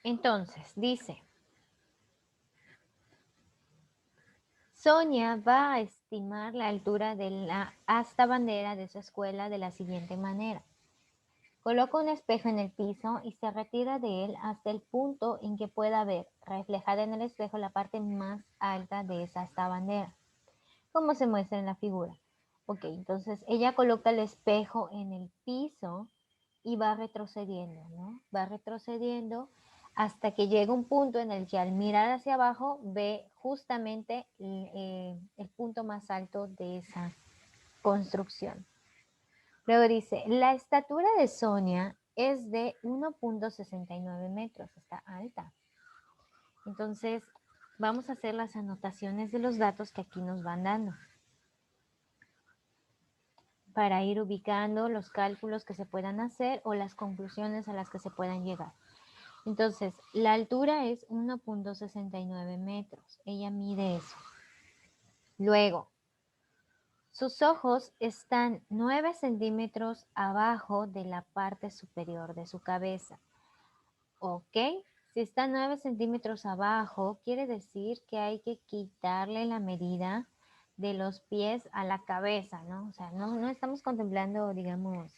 Entonces, dice, Sonia va a estimar la altura de la asta bandera de su escuela de la siguiente manera. Coloca un espejo en el piso y se retira de él hasta el punto en que pueda ver reflejada en el espejo la parte más alta de esa asta bandera, como se muestra en la figura. Ok, entonces ella coloca el espejo en el piso y va retrocediendo, ¿no? Va retrocediendo hasta que llega un punto en el que al mirar hacia abajo ve justamente el punto más alto de esa construcción. Luego dice, la estatura de Sonia es de 1.69 metros, está alta. Entonces, vamos a hacer las anotaciones de los datos que aquí nos van dando, para ir ubicando los cálculos que se puedan hacer o las conclusiones a las que se puedan llegar. Entonces, la altura es 1.69 metros. Ella mide eso. Luego, sus ojos están 9 centímetros abajo de la parte superior de su cabeza. Ok, si está 9 centímetros abajo, quiere decir que hay que quitarle la medida de los pies a la cabeza, ¿no? O sea, no estamos contemplando, digamos,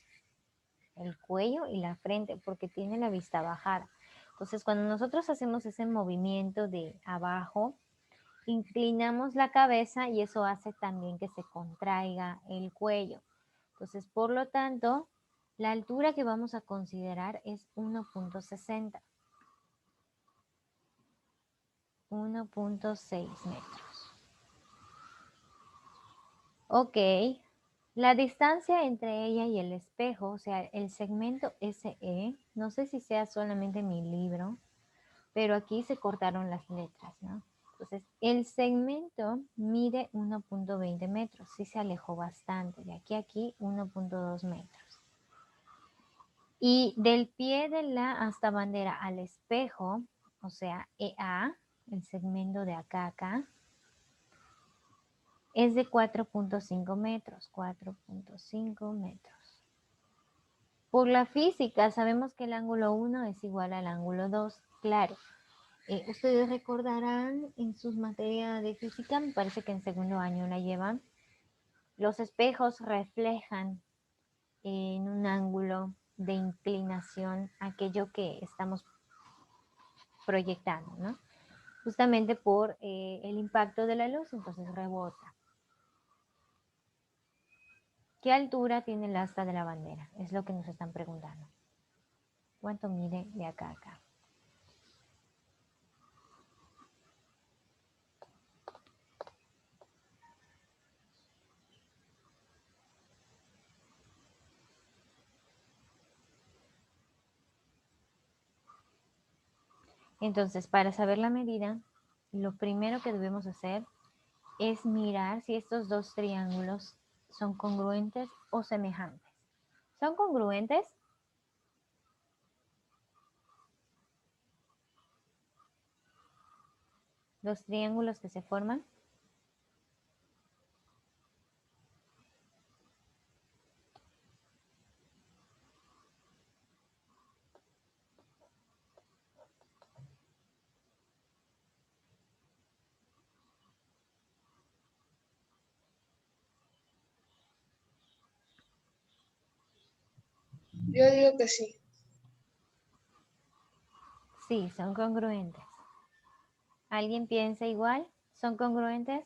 el cuello y la frente porque tiene la vista bajada. Entonces, cuando nosotros hacemos ese movimiento de abajo, inclinamos la cabeza y eso hace también que se contraiga el cuello. Entonces, por lo tanto, la altura que vamos a considerar es 1.60. 1.6 metros. Ok, la distancia entre ella y el espejo, o sea, el segmento SE, no sé si sea solamente mi libro, pero aquí se cortaron las letras, ¿no? Entonces, el segmento mide 1.20 metros, sí se alejó bastante, de aquí a aquí 1.2 metros. Y del pie de la asta bandera al espejo, o sea, EA, el segmento de acá a acá, es de 4.5 metros, 4.5 metros. Por la física sabemos que el ángulo 1 es igual al ángulo 2, claro. Ustedes recordarán en sus materias de física, me parece que en segundo año la llevan, los espejos reflejan en un ángulo de inclinación aquello que estamos proyectando, ¿no? Justamente por el impacto de la luz, entonces rebota. ¿Qué altura tiene el asta de la bandera? Es lo que nos están preguntando. ¿Cuánto mide de acá a acá? Entonces, para saber la medida, lo primero que debemos hacer es mirar si estos dos triángulos son congruentes o semejantes. ¿Son congruentes? Los triángulos que se forman. Yo digo que sí. Sí, son congruentes. ¿Alguien piensa igual? ¿Son congruentes?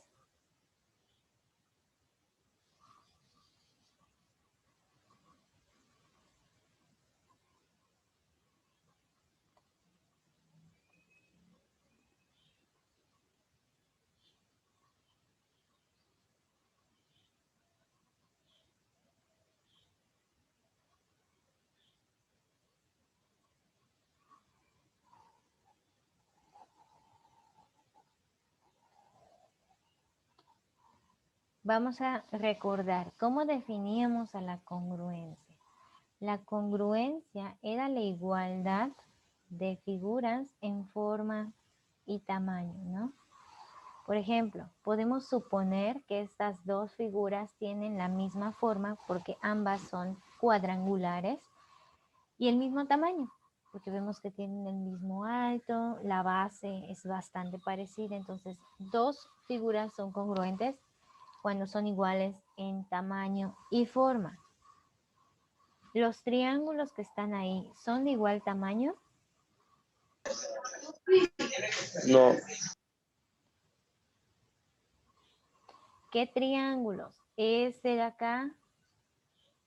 Vamos a recordar cómo definíamos a la congruencia. La congruencia era la igualdad de figuras en forma y tamaño, ¿no? Por ejemplo, podemos suponer que estas dos figuras tienen la misma forma porque ambas son cuadrangulares y el mismo tamaño. porque vemos que tienen el mismo alto, la base es bastante parecida, entonces dos figuras son congruentes cuando son iguales en tamaño y forma. ¿Los triángulos que están ahí son de igual tamaño? No. ¿Qué triángulos? Este de acá,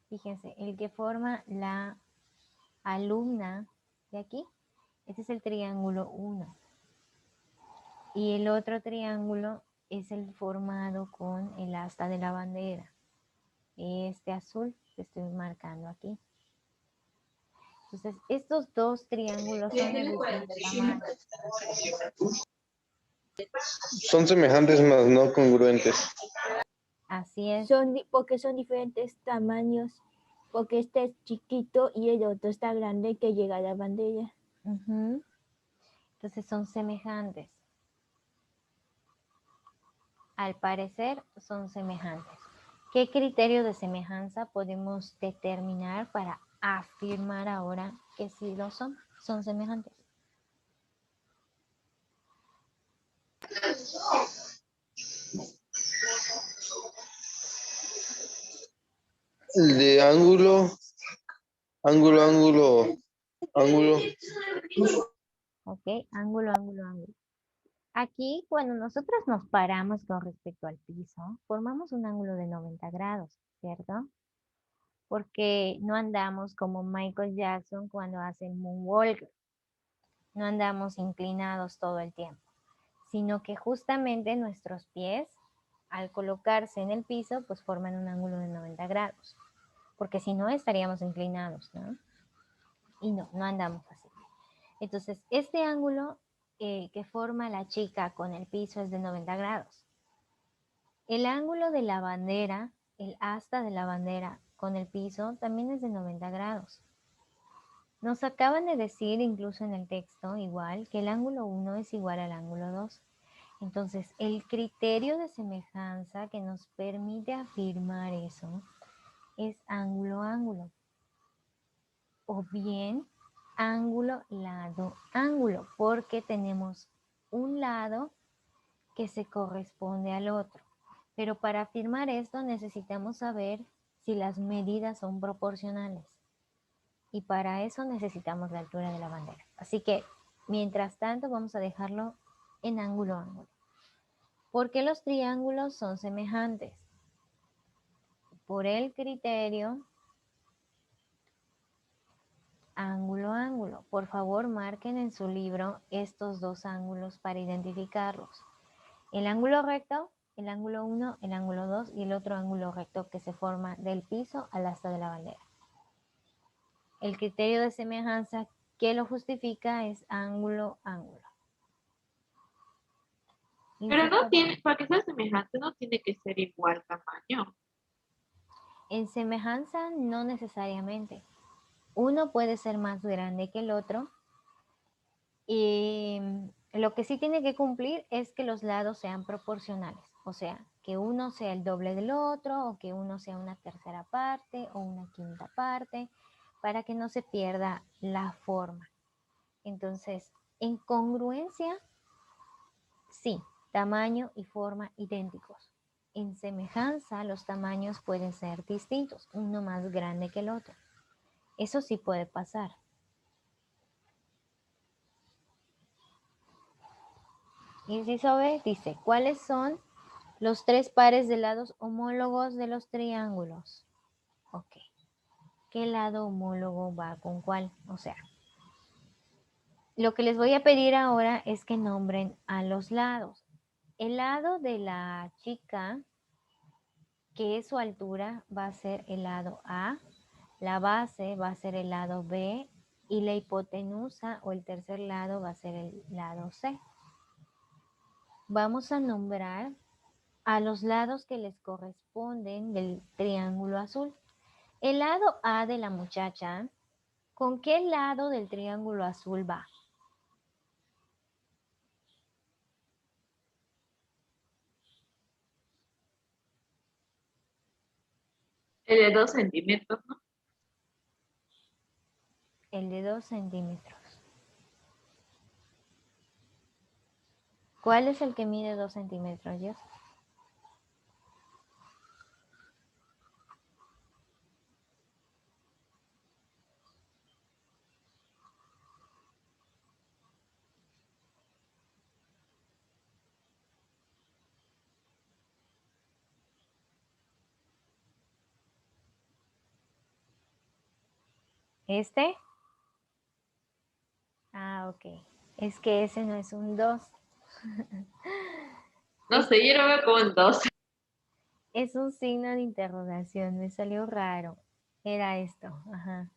fíjense, el que forma la alumna de aquí, este es el triángulo 1. Y el otro triángulo es el formado con el asta de la bandera. Este azul que estoy marcando aquí. Entonces, estos dos triángulos son de distinto tamaño. Son semejantes, mas no congruentes. Así es. Porque son diferentes tamaños, porque este es chiquito y el otro está grande que llega a la bandera. Entonces son semejantes. Al parecer son semejantes. ¿Qué criterio de semejanza podemos determinar para afirmar ahora que sí lo son? Son semejantes. El de ángulo. Ok, ángulo, ángulo, ángulo. Aquí, cuando nosotros nos paramos con respecto al piso, formamos un ángulo de 90 grados, ¿cierto? Porque no andamos como Michael Jackson cuando hace el moonwalk. No andamos inclinados todo el tiempo, sino que justamente nuestros pies, al colocarse en el piso, pues forman un ángulo de 90 grados. Porque si no, estaríamos inclinados, ¿no? Y no andamos así. Entonces, este ángulo que forma la chica con el piso es de 90 grados. El ángulo de la bandera, el asta de la bandera con el piso, también es de 90 grados. Nos acaban de decir, incluso en el texto, igual, que el ángulo 1 es igual al ángulo 2. Entonces, el criterio de semejanza que nos permite afirmar eso es ángulo-ángulo. O bien ángulo, lado, ángulo, porque tenemos un lado que se corresponde al otro. Pero para afirmar esto necesitamos saber si las medidas son proporcionales. Y para eso necesitamos la altura de la bandera. Así que, mientras tanto, vamos a dejarlo en ángulo-ángulo. ¿Por qué los triángulos son semejantes? Por el criterio ángulo-ángulo. Por favor, marquen en su libro estos dos ángulos para identificarlos. El ángulo recto, el ángulo 1, el ángulo 2 y el otro ángulo recto que se forma del piso al asta de la bandera. El criterio de semejanza que lo justifica es ángulo-ángulo. Pero no tiene, para que sea semejante, no tiene que ser igual tamaño. En semejanza no necesariamente. Uno puede ser más grande que el otro y lo que sí tiene que cumplir es que los lados sean proporcionales. O sea, que uno sea el doble del otro o que uno sea una tercera parte o una quinta parte para que no se pierda la forma. Entonces, en congruencia, sí, tamaño y forma idénticos. En semejanza, los tamaños pueden ser distintos, uno más grande que el otro. Eso sí puede pasar. Inciso B dice, ¿cuáles son los tres pares de lados homólogos de los triángulos? Ok. ¿Qué lado homólogo va con cuál? O sea, lo que les voy a pedir ahora es que nombren a los lados. El lado de la chica, que es su altura, va a ser el lado A, la base va a ser el lado B y la hipotenusa o el tercer lado va a ser el lado C. Vamos a nombrar a los lados que les corresponden del triángulo azul. El lado A de la muchacha, ¿con qué lado del triángulo azul va? El de 2 centímetros, ¿no? El de 2 centímetros. ¿Cuál es el que mide 2 centímetros, Jess? ¿Este? Ah, ok. Es que ese no es un 2. No sé, yo lo veo como un 2. Es un signo de interrogación. Me salió raro. Era esto. Ajá.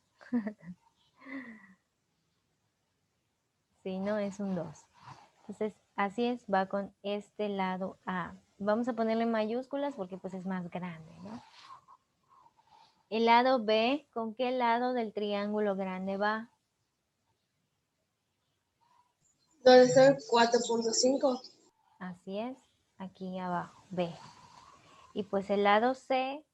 Sí, no es un 2. Entonces, así es, va con este lado A. Vamos a ponerle mayúsculas porque pues es más grande, ¿no? El lado B, ¿con qué lado del triángulo grande va? ¿Dónde está el 4.5? Así es, aquí abajo, B. Y pues el lado C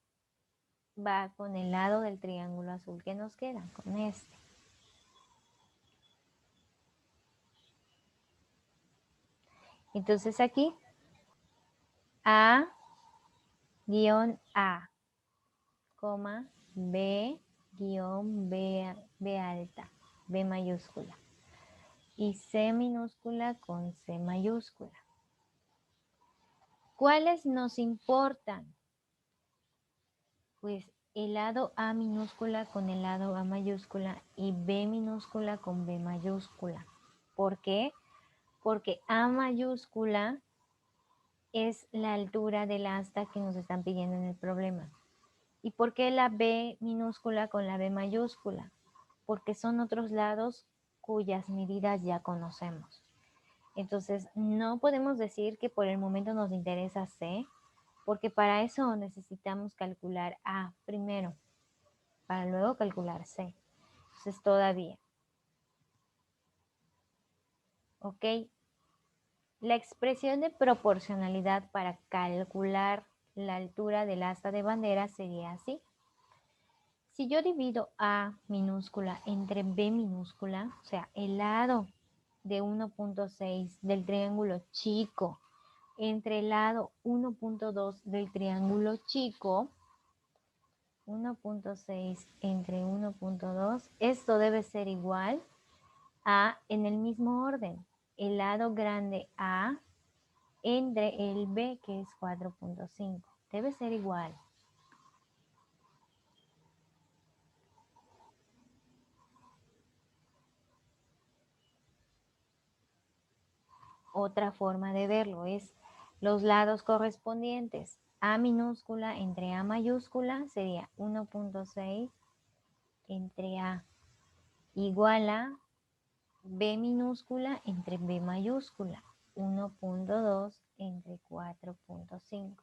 va con el lado del triángulo azul que nos queda, con este. Entonces aquí, A, guión A, coma, B, guión B alta, B mayúscula. Y C minúscula con C mayúscula. ¿Cuáles nos importan? Pues el lado A minúscula con el lado A mayúscula y B minúscula con B mayúscula. ¿Por qué? Porque A mayúscula es la altura del asta que nos están pidiendo en el problema. ¿Y por qué la B minúscula con la B mayúscula? Porque son otros lados cuyas medidas ya conocemos. Entonces, no podemos decir que por el momento nos interesa C, porque para eso necesitamos calcular A primero, para luego calcular C. Entonces, todavía. ¿Ok? La expresión de proporcionalidad para calcular la altura del asta de bandera sería así. Si yo divido A minúscula entre B minúscula, o sea, el lado de 1.6 del triángulo chico entre el lado 1.2 del triángulo chico, 1.6 entre 1.2, esto debe ser igual a, en el mismo orden, el lado grande A entre el B, que es 4.5. Debe ser igual. Otra forma de verlo es los lados correspondientes. A minúscula entre A mayúscula sería 1.6 entre A igual a B minúscula entre B mayúscula, 1.2 entre 4.5.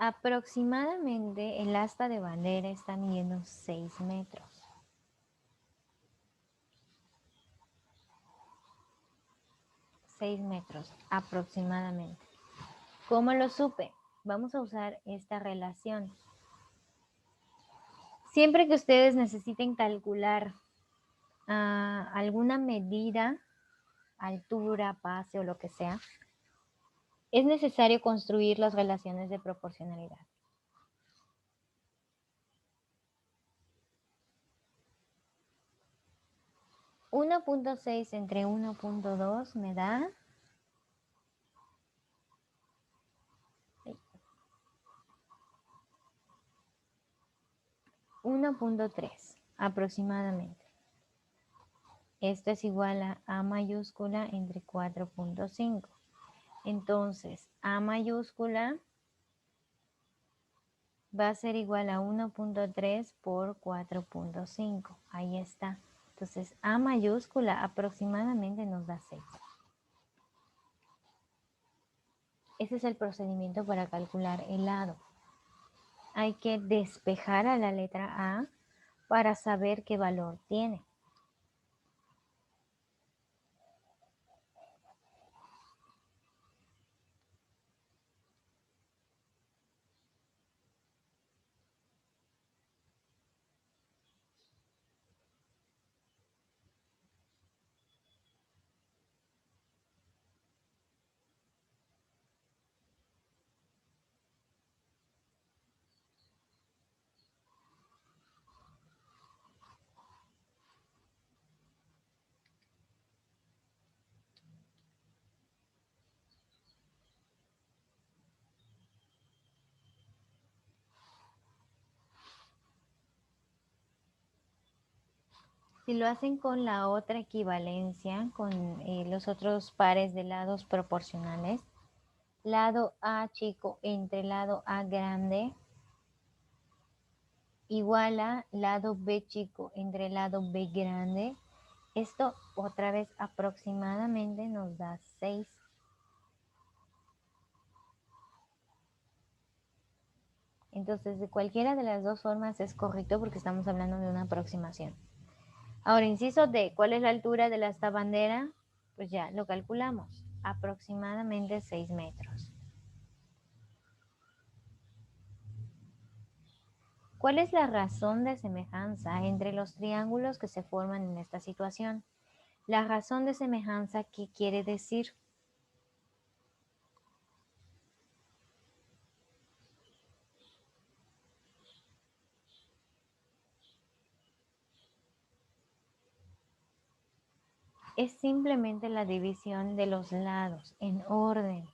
Aproximadamente el asta de bandera está midiendo 6 metros. 6 metros aproximadamente. ¿Cómo lo supe? Vamos a usar esta relación. Siempre que ustedes necesiten calcular alguna medida, altura, base o lo que sea, es necesario construir las relaciones de proporcionalidad. 1.6 entre 1.2 me da 1.3 aproximadamente. Esto es igual a A mayúscula entre 4.5. Entonces, A mayúscula va a ser igual a 1.3 por 4.5. Ahí está. Entonces, A mayúscula aproximadamente nos da 6. ese es el procedimiento para calcular el lado. Hay que despejar a la letra A para saber qué valor tiene. Si lo hacen con la otra equivalencia, con los otros pares de lados proporcionales, lado A chico entre lado A grande igual a lado B chico entre lado B grande. Esto otra vez aproximadamente nos da 6. Entonces, de cualquiera de las dos formas es correcto porque estamos hablando de una aproximación. Ahora, inciso D, ¿cuál es la altura de esta bandera? Pues ya lo calculamos, aproximadamente 6 metros. ¿Cuál es la razón de semejanza entre los triángulos que se forman en esta situación? La razón de semejanza, ¿qué quiere decir? Es simplemente la división de los lados en orden.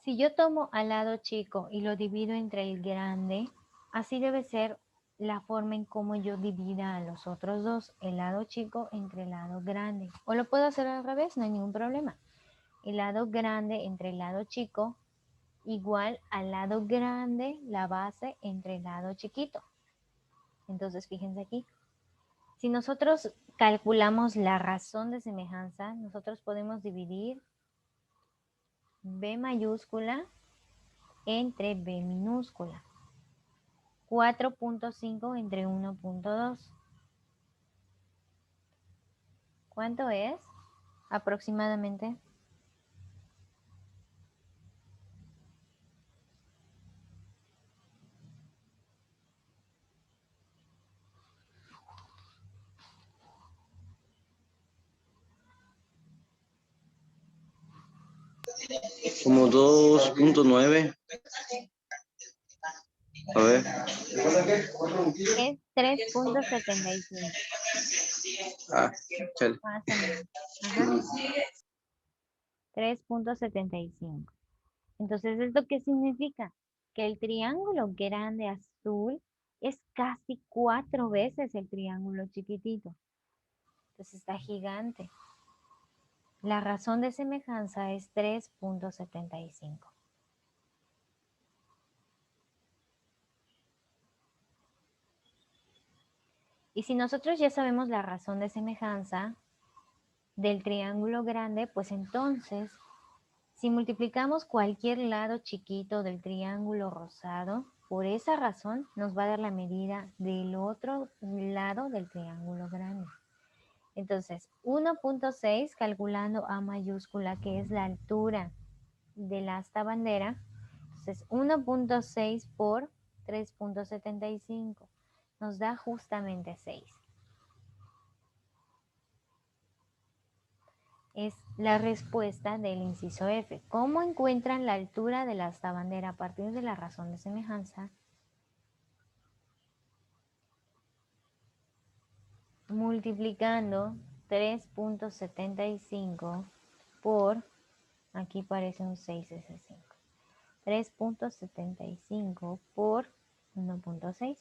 Si yo tomo al lado chico y lo divido entre el grande, así debe ser la forma en cómo yo divida a los otros dos, el lado chico entre el lado grande. O lo puedo hacer al revés, no hay ningún problema. El lado grande entre el lado chico igual al lado grande, la base entre el lado chiquito. Entonces, fíjense aquí. Si nosotros calculamos la razón de semejanza, nosotros podemos dividir B mayúscula entre B minúscula. 4.5 entre 1.2. ¿Cuánto es? Aproximadamente. Como 2.9. A ver. Es 3.75. Ah, chale. Más o menos. Ajá. 3.75. Entonces, ¿esto qué significa? Que el triángulo grande azul es casi 4 veces el triángulo chiquitito. Entonces está gigante. La razón de semejanza es 3.75. Y si nosotros ya sabemos la razón de semejanza del triángulo grande, pues entonces, si multiplicamos cualquier lado chiquito del triángulo rosado, por esa razón nos va a dar la medida del otro lado del triángulo grande. Entonces, 1.6 calculando A mayúscula, que es la altura de la asta bandera. Entonces, 1.6 por 3.75 nos da justamente 6. Es la respuesta del inciso F. ¿Cómo encuentran la altura de la asta bandera a partir de la razón de semejanza? Multiplicando 3.75 por, aquí parece un 6 ese 5, 3.75 por 1.6.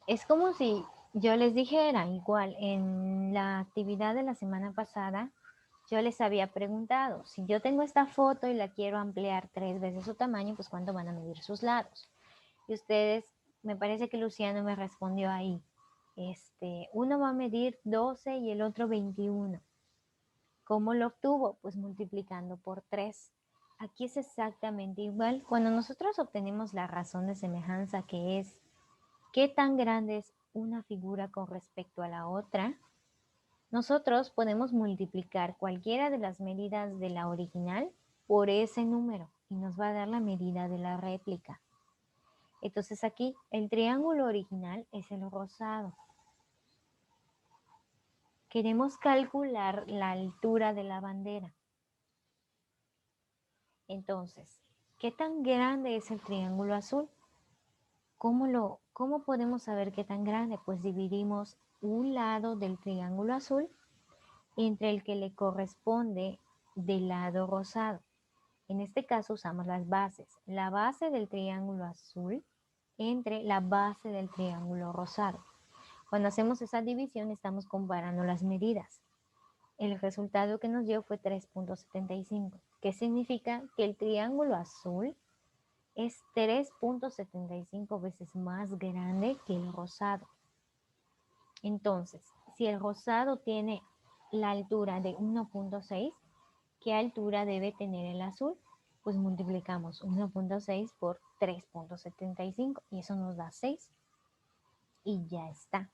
Es como si yo les dijera, igual, en la actividad de la semana pasada, yo les había preguntado, si yo tengo esta foto y la quiero ampliar 3 veces su tamaño, pues ¿cuánto van a medir sus lados? Y ustedes, me parece que Luciano me respondió ahí, uno va a medir 12 y el otro 21. ¿Cómo lo obtuvo? Pues multiplicando por 3. Aquí es exactamente igual. Cuando nosotros obtenemos la razón de semejanza, que es qué tan grande es una figura con respecto a la otra, nosotros podemos multiplicar cualquiera de las medidas de la original por ese número y nos va a dar la medida de la réplica. Entonces aquí el triángulo original es el rosado. Queremos calcular la altura de la bandera. Entonces, ¿qué tan grande es el triángulo azul? ¿Cómo podemos saber qué tan grande? Pues dividimos un lado del triángulo azul entre el que le corresponde del lado rosado. En este caso usamos las bases. La base del triángulo azul entre la base del triángulo rosado. Cuando hacemos esa división estamos comparando las medidas. El resultado que nos dio fue 3.75, que significa que el triángulo azul es 3.75 veces más grande que el rosado. Entonces, si el rosado tiene la altura de 1.6, ¿qué altura debe tener el azul? Pues multiplicamos 1.6 por 3.75 y eso nos da 6 y ya está.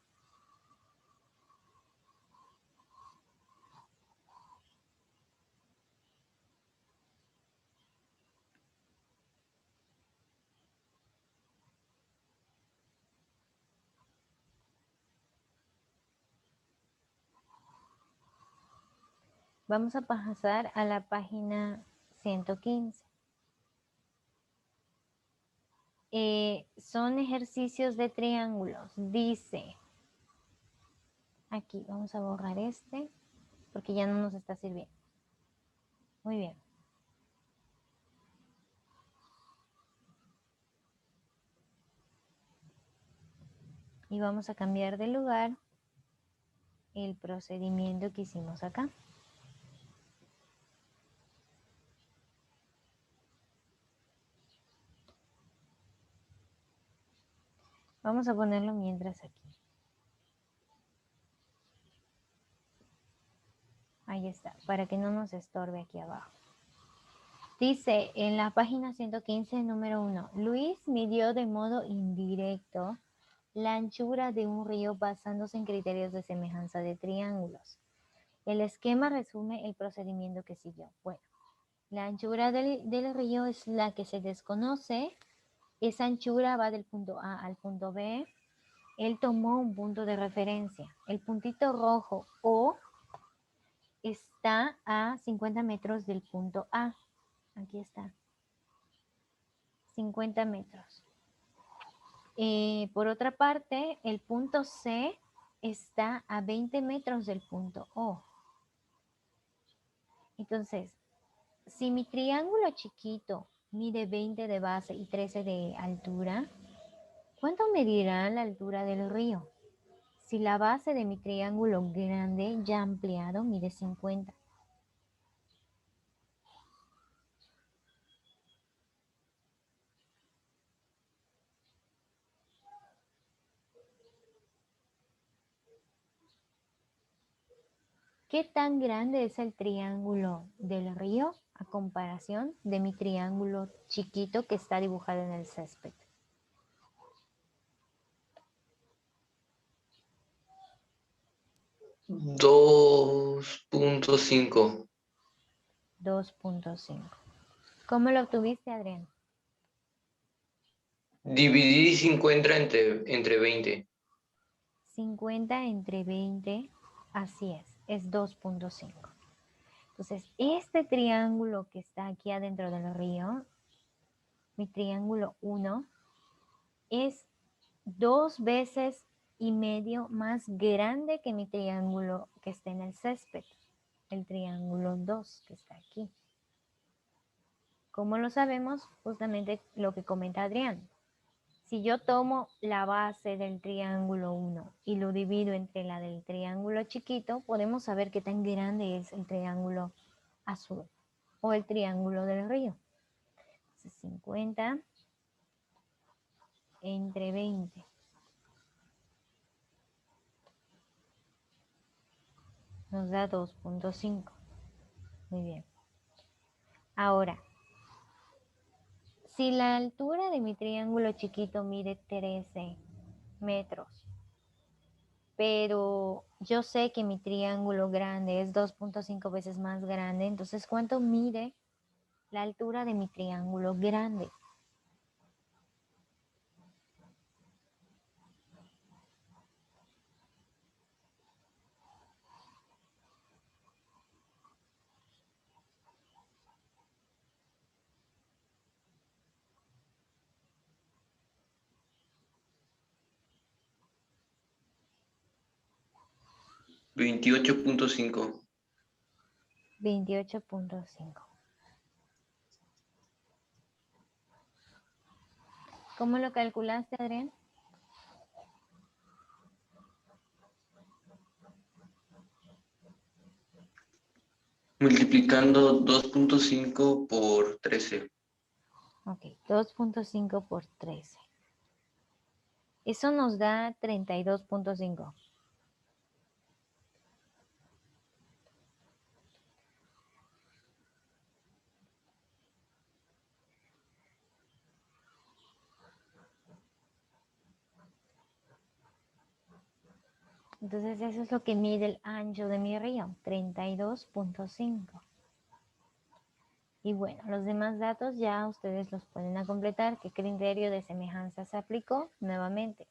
Vamos a pasar a la página 115. Son ejercicios de triángulos. Dice, aquí vamos a borrar este porque ya no nos está sirviendo. Muy bien. Y vamos a cambiar de lugar el procedimiento que hicimos acá. Vamos a ponerlo mientras aquí. Ahí está, para que no nos estorbe aquí abajo. Dice en la página 115, número 1, Luis midió de modo indirecto la anchura de un río basándose en criterios de semejanza de triángulos. El esquema resume el procedimiento que siguió. Bueno, la anchura del río es la que se desconoce. Esa anchura va del punto A al punto B. Él tomó un punto de referencia. El puntito rojo O está a 50 metros del punto A. Aquí está. 50 metros. Por otra parte, el punto C está a 20 metros del punto O. Entonces, si mi triángulo chiquito mide 20 de base y 13 de altura, ¿cuánto medirá la altura del río? Si la base de mi triángulo grande ya ampliado mide 50. ¿Qué tan grande es el triángulo del río a comparación de mi triángulo chiquito que está dibujado en el césped? 2.5. 2.5. ¿Cómo lo obtuviste, Adrián? Dividir 50 entre 20. 50 entre 20, así es 2.5. Entonces, este triángulo que está aquí adentro del río, mi triángulo 1, es 2 veces y medio más grande que mi triángulo que está en el césped, el triángulo 2 que está aquí. ¿Cómo lo sabemos? Justamente lo que comenta Adrián. Si yo tomo la base del triángulo 1 y lo divido entre la del triángulo chiquito, podemos saber qué tan grande es el triángulo azul o el triángulo del río. Entonces, 50 entre 20. Nos da 2.5. Muy bien. Ahora, si la altura de mi triángulo chiquito mide 13 metros, pero yo sé que mi triángulo grande es 2.5 veces más grande, entonces, ¿cuánto mide la altura de mi triángulo grande? $28.5. 28.5. ¿Cómo lo calculaste, Adrián? Multiplicando 2.5 por 13. Ok, 2.5 por 13. Eso nos da 32.5. Entonces eso es lo que mide el ancho de mi río, 32.5. Y bueno, los demás datos ya ustedes los pueden a completar. ¿Qué criterio de semejanza se aplicó? Nuevamente,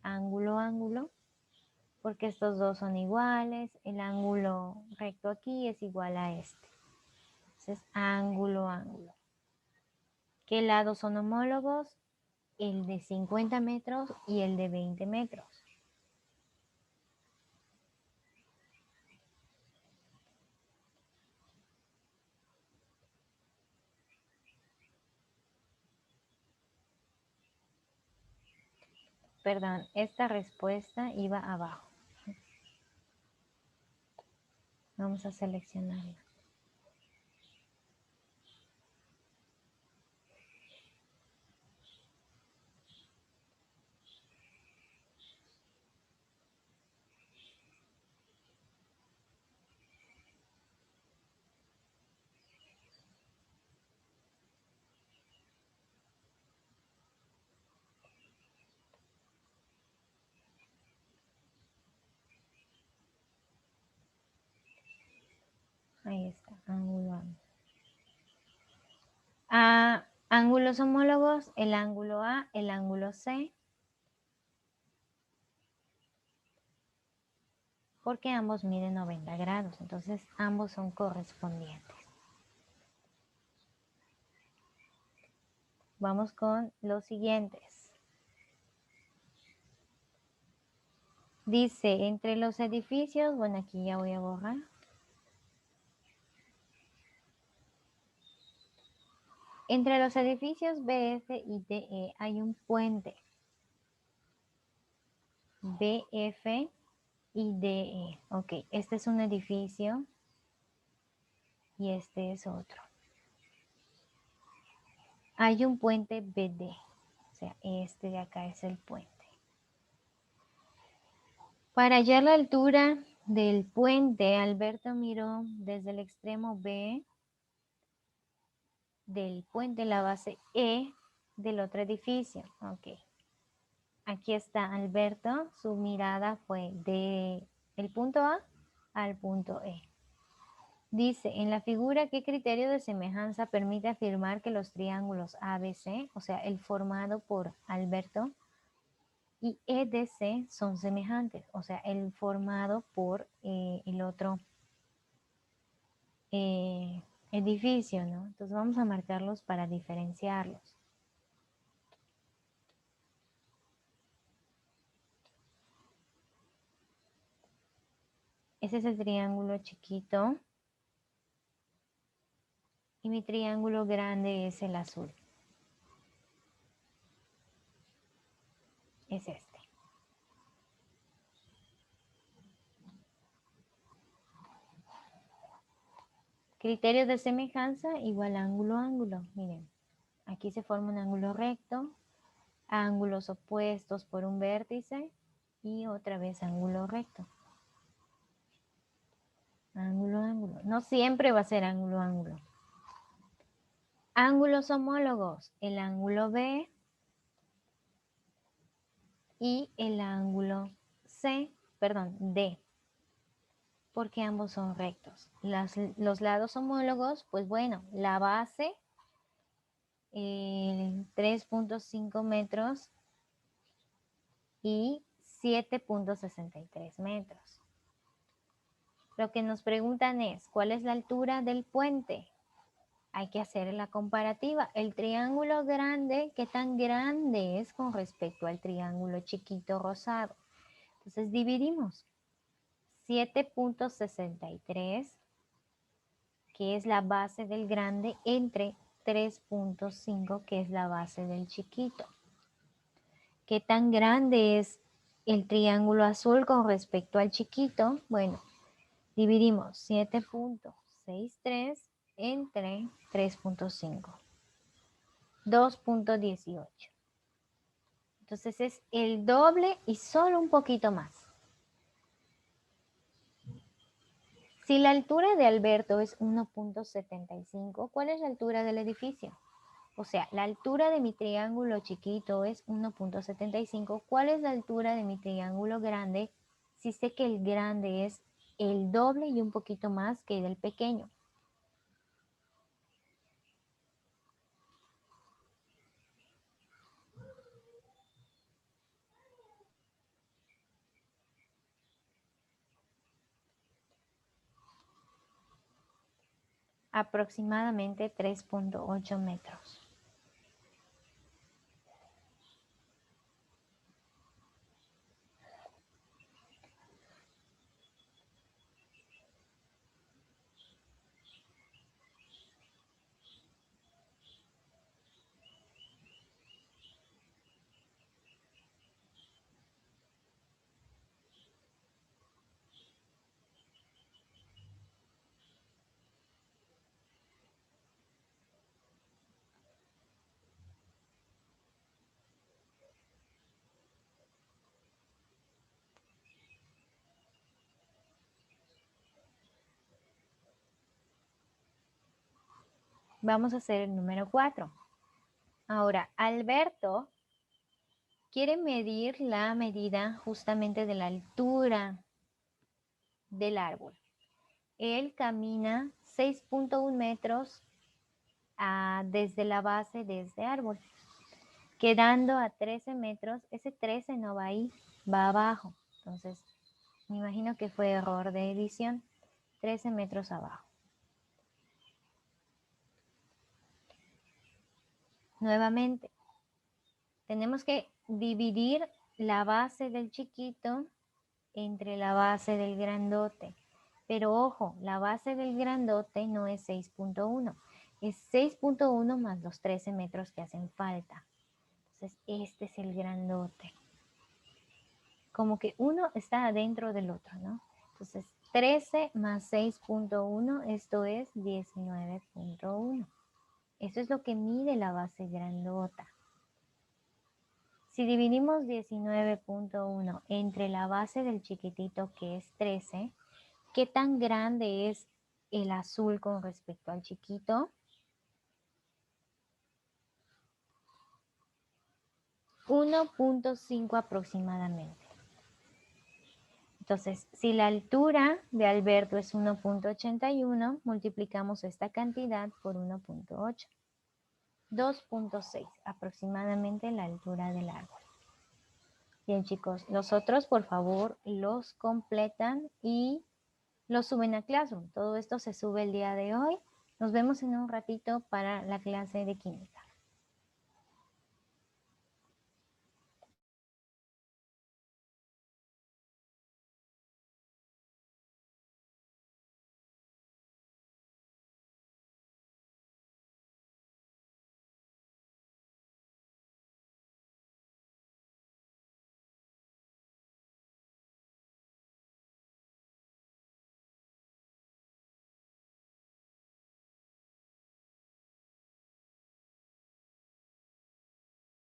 ángulo, ángulo, porque estos dos son iguales. El ángulo recto aquí es igual a este. Entonces, ángulo, ángulo. ¿Qué lados son homólogos? El de 50 metros y el de 20 metros. Perdón, esta respuesta iba abajo. Vamos a seleccionarla. Ahí está, ángulo, ángulo. Ángulos homólogos, el ángulo A, el ángulo C, porque ambos miden 90 grados, entonces ambos son correspondientes. Vamos con los siguientes. Dice, entre los edificios, bueno, aquí ya voy a borrar. Entre los edificios BF y DE hay un puente. BF y DE. Ok, este es un edificio y este es otro. Hay un puente BD, o sea, este de acá es el puente. Para hallar la altura del puente, Alberto miró desde el extremo B del puente la base E del otro edificio. Ok. Aquí está Alberto, su mirada fue de el punto A al punto E. Dice, en la figura, ¿qué criterio de semejanza permite afirmar que los triángulos ABC, o sea, el formado por Alberto, y EDC son semejantes? O sea, el formado por el otro edificio, ¿no? Entonces vamos a marcarlos para diferenciarlos. Ese es el triángulo chiquito. Y mi triángulo grande es el azul. Es este. Criterios de semejanza igual ángulo, ángulo. Miren, aquí se forma un ángulo recto, ángulos opuestos por un vértice y otra vez ángulo recto. Ángulo, ángulo. no siempre va a ser ángulo, ángulo. Ángulos homólogos, el ángulo B y el ángulo D, porque ambos son rectos. Los lados homólogos, pues bueno, la base, 3.5 metros y 7.63 metros. Lo que nos preguntan es, ¿cuál es la altura del puente? Hay que hacer la comparativa. El triángulo grande, ¿qué tan grande es con respecto al triángulo chiquito rosado? Entonces dividimos 7.63, que es la base del grande, entre 3.5, que es la base del chiquito. ¿Qué tan grande es el triángulo azul con respecto al chiquito? Bueno, dividimos 7.63 entre 3.5. 2.18. Entonces es el doble y solo un poquito más. Si la altura de Alberto es 1.75, ¿cuál es la altura del edificio? O sea, la altura de mi triángulo chiquito es 1.75. ¿Cuál es la altura de mi triángulo grande? Si sé que el grande es el doble y un poquito más que el pequeño. Aproximadamente 3.8 metros. Vamos a hacer el número 4. Ahora, Alberto quiere medir la medida justamente de la altura del árbol. Él camina 6.1 metros desde la base de este árbol, quedando a 13 metros. Ese 13 no va ahí, va abajo. Entonces, me imagino que fue error de edición. 13 metros abajo. Nuevamente, tenemos que dividir la base del chiquito entre la base del grandote. Pero ojo, la base del grandote no es 6.1, es 6.1 más los 13 metros que hacen falta. Entonces, este es el grandote. Como que uno está adentro del otro, ¿no? Entonces, 13 más 6.1, esto es 19.1. Eso es lo que mide la base grandota. Si dividimos 19.1 entre la base del chiquitito, que es 13, ¿qué tan grande es el azul con respecto al chiquito? 1.5 aproximadamente. Entonces, si la altura de Alberto es 1.81, multiplicamos esta cantidad por 1.8. 2.6 aproximadamente la altura del árbol. Bien, chicos, los otros, por favor, los completan y los suben a Classroom. Todo esto se sube el día de hoy. Nos vemos en un ratito para la clase de química.